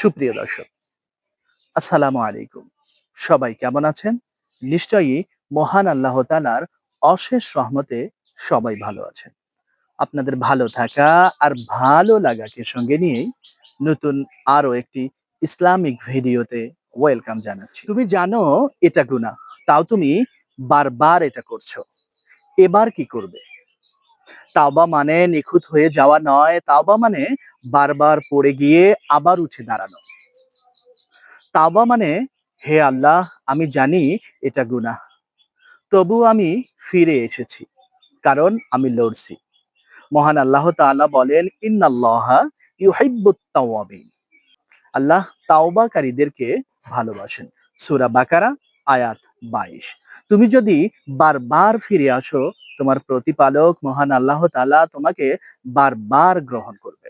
সুপ্রিয় দর্শক, আসসালামু আলাইকুম। সবাই কেমন আছেন? নিশ্চয়ই মহান আল্লাহ তাআলার অশেষ রহমতে সবাই ভালো আছেন। আপনাদের ভালো থাকা আর ভালো লাগাকে সঙ্গে নিয়েই নতুন আরো একটি ইসলামিক ভিডিওতে ওয়েলকাম জানাচ্ছি। তুমি জানো এটা গুনাহ, তাও তুমি বারবার এটা করছো। এবার কি করবে? তাওবা মানে নিখুঁত হয়ে যাওয়া নয়, তাওবা মানে বারবার পড়ে গিয়ে আবার উঠে দাঁড়ানো। তাওবা মানে, হে আল্লাহ, আমি জানি এটা গুনাহ, তবু আমি ফিরে এসেছি, কারণ আমি লড়ছি। মহান আল্লাহ তাআলা বলেন, ইন্নাল্লাহা ইউহিব্বুত তাওয়াবিন। আল্লাহ তাওবাকারীদেরকে ভালোবাসেন। সূরা বাকারা আয়াত 22। তুমি যদি বারবার ফিরে আসো, তোমার প্রতিপালক মহান আল্লাহ তাআলা তোমাকে বারবার গ্রহণ করবেন।